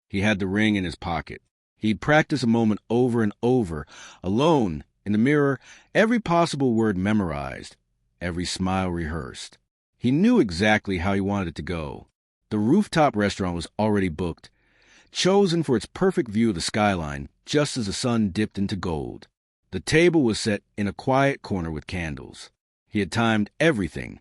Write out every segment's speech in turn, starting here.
He had the ring in his pocket. He'd practiced a moment over and over, alone, in the mirror, every possible word memorized, every smile rehearsed. He knew exactly how he wanted it to go. The rooftop restaurant was already booked, chosen for its perfect view of the skyline, just as the sun dipped into gold. The table was set in a quiet corner with candles. He had timed everything.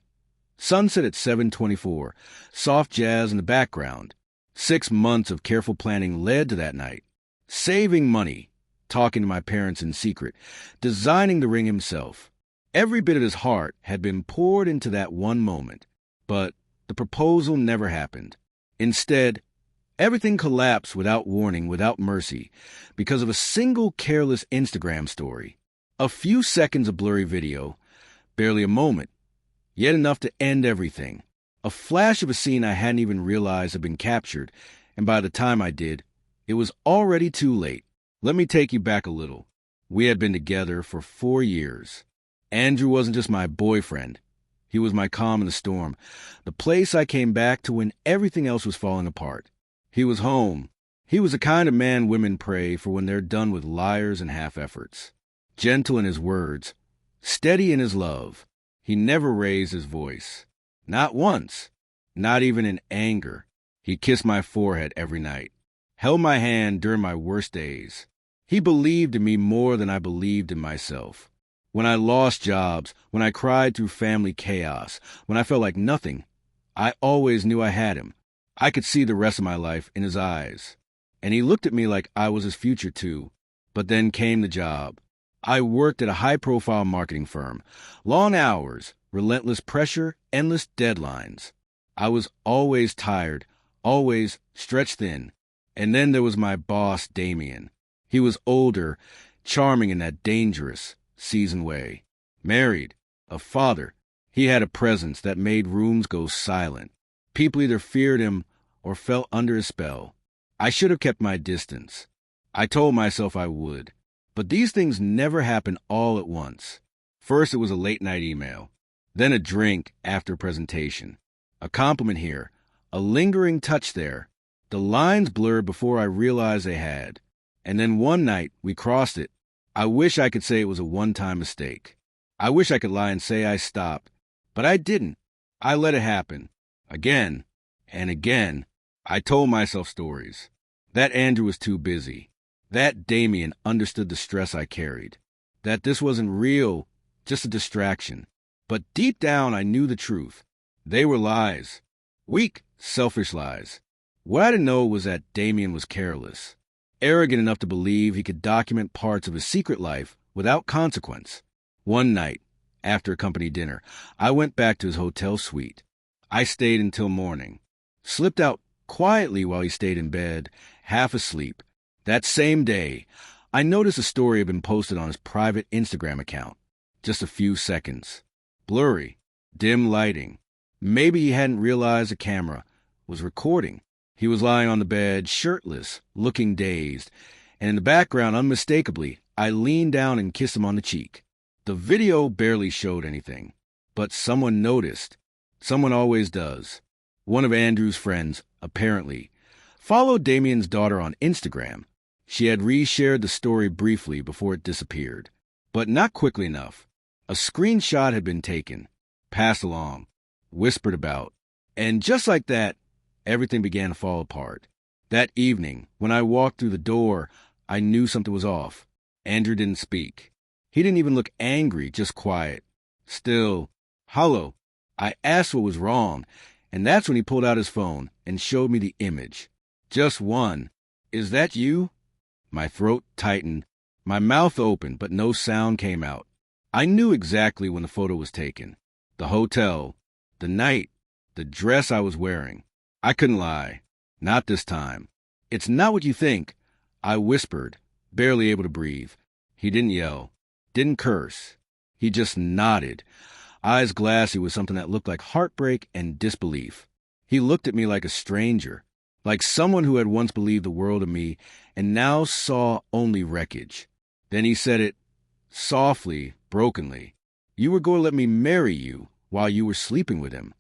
Sunset at 7:24, soft jazz in the background. 6 months of careful planning led to that night. Saving money, talking to my parents in secret, designing the ring himself. Every bit of his heart had been poured into that one moment. But the proposal never happened. Instead, everything collapsed without warning, without mercy, because of a single careless Instagram story. A few seconds of blurry video, barely a moment, yet enough to end everything. A flash of a scene I hadn't even realized had been captured, and by the time I did, it was already too late. Let me take you back a little. We had been together for 4 years. Andrew wasn't just my boyfriend. He was my calm in the storm, the place I came back to when everything else was falling apart. He was home. He was the kind of man women pray for when they're done with liars and half-efforts. Gentle in his words, steady in his love. He never raised his voice. Not once. Not even in anger. He kissed my forehead every night. Held my hand during my worst days. He believed in me more than I believed in myself. When I lost jobs, when I cried through family chaos, when I felt like nothing, I always knew I had him. I could see the rest of my life in his eyes. And he looked at me like I was his future too. But then came the job. I worked at a high-profile marketing firm. Long hours, relentless pressure, endless deadlines. I was always tired, always stretched thin. And then there was my boss, Damien. He was older, charming in that dangerous, seasoned way. Married, a father. He had a presence that made rooms go silent. People either feared him or fell under his spell. I should have kept my distance. I told myself I would. But these things never happen all at once. First it was a late-night email. Then a drink after a presentation. A compliment here. A lingering touch there. The lines blurred before I realized they had. And then one night, we crossed it. I wish I could say it was a one-time mistake. I wish I could lie and say I stopped. But I didn't. I let it happen. Again and again, I told myself stories. That Andrew was too busy. That Damien understood the stress I carried. That this wasn't real, just a distraction. But deep down, I knew the truth. They were lies. Weak, selfish lies. What I didn't know was that Damien was careless. Arrogant enough to believe he could document parts of his secret life without consequence. One night, after a company dinner, I went back to his hotel suite. I stayed until morning. Slipped out quietly while he stayed in bed, half asleep. That same day, I noticed a story had been posted on his private Instagram account. Just a few seconds. Blurry. Dim lighting. Maybe he hadn't realized the camera was recording. He was lying on the bed, shirtless, looking dazed, and in the background, unmistakably, I leaned down and kissed him on the cheek. The video barely showed anything, but someone noticed. Someone always does. One of Andrew's friends, apparently, followed Damien's daughter on Instagram. She had reshared the story briefly before it disappeared, but not quickly enough. A screenshot had been taken, passed along, whispered about, and just like that, everything began to fall apart. That evening, when I walked through the door, I knew something was off. Andrew didn't speak. He didn't even look angry, just quiet. Still, hollow. I asked what was wrong, and that's when he pulled out his phone and showed me the image. Just one. Is that you? My throat tightened, my mouth opened, but no sound came out. I knew exactly when the photo was taken. The hotel, the night, the dress I was wearing. I couldn't lie. Not this time. It's not what you think. I whispered, barely able to breathe. He didn't yell, didn't curse. He just nodded, eyes glassy with something that looked like heartbreak and disbelief. He looked at me like a stranger, like someone who had once believed the world of me and now saw only wreckage. Then he said it, softly, brokenly. You were going to let me marry you while you were sleeping with him.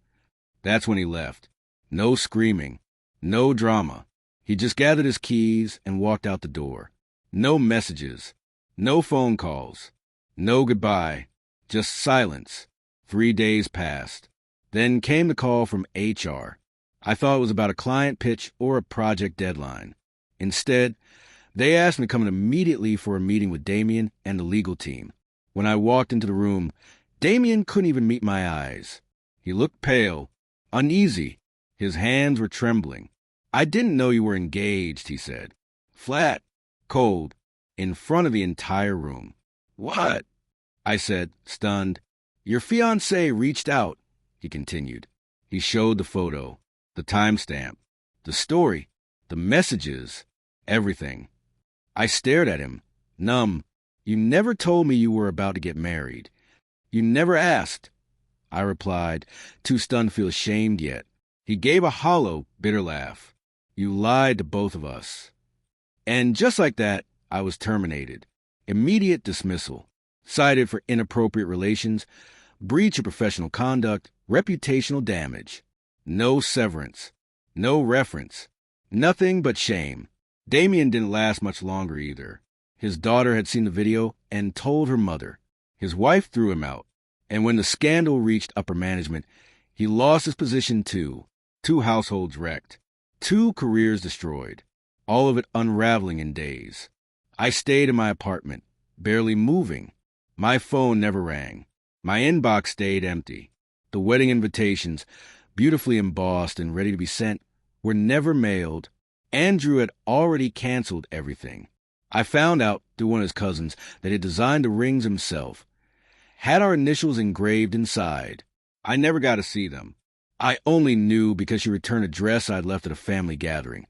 That's when he left. No screaming, no drama. He just gathered his keys and walked out the door. No messages, no phone calls, no goodbye, just silence. 3 days passed. Then came the call from HR. I thought it was about a client pitch or a project deadline. Instead, they asked me to come in immediately for a meeting with Damien and the legal team. When I walked into the room, Damien couldn't even meet my eyes. He looked pale, uneasy. His hands were trembling. "I didn't know you were engaged," he said. Flat, cold, in front of the entire room. "What?" I said, stunned. "Your fiancé reached out," he continued. He showed the photo, the timestamp, the story, the messages, everything. I stared at him, numb. "You never told me you were about to get married. You never asked," I replied, too stunned to feel ashamed yet. He gave a hollow, bitter laugh. "You lied to both of us." And just like that, I was terminated. Immediate dismissal. Cited for inappropriate relations, breach of professional conduct, reputational damage. No severance. No reference. Nothing but shame. Damien didn't last much longer either. His daughter had seen the video and told her mother. His wife threw him out. And when the scandal reached upper management, he lost his position too. 2 households wrecked. 2 careers destroyed. All of it unraveling in days. I stayed in my apartment, barely moving. My phone never rang. My inbox stayed empty. The wedding invitations, beautifully embossed and ready to be sent, were never mailed. Andrew had already canceled everything. I found out through one of his cousins that he had designed the rings himself. Had our initials engraved inside. I never got to see them. I only knew because she returned a dress I'd left at a family gathering.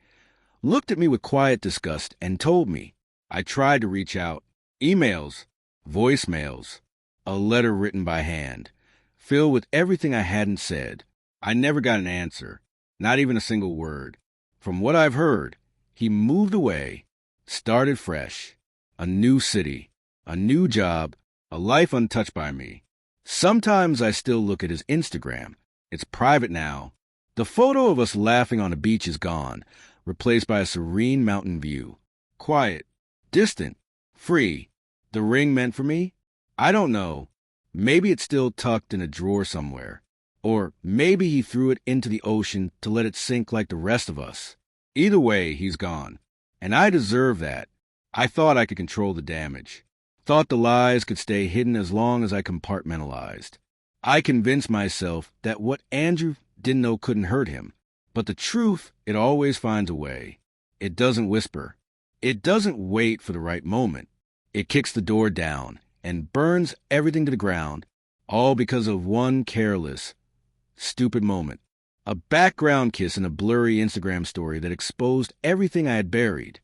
Looked at me with quiet disgust and told me. I tried to reach out. Emails, voicemails, a letter written by hand, filled with everything I hadn't said. I never got an answer, not even a single word. From what I've heard, he moved away, started fresh, a new city, a new job, a life untouched by me. Sometimes I still look at his Instagram. It's private now. The photo of us laughing on the beach is gone, replaced by a serene mountain view. Quiet, distant, free. The ring meant for me? I don't know. Maybe it's still tucked in a drawer somewhere. Or maybe he threw it into the ocean to let it sink like the rest of us. Either way, he's gone. And I deserve that. I thought I could control the damage. Thought the lies could stay hidden as long as I compartmentalized. I convinced myself that what Andrew didn't know couldn't hurt him. But the truth, it always finds a way. It doesn't whisper. It doesn't wait for the right moment. It kicks the door down and burns everything to the ground, all because of one careless, stupid moment. A background kiss in a blurry Instagram story that exposed everything I had buried.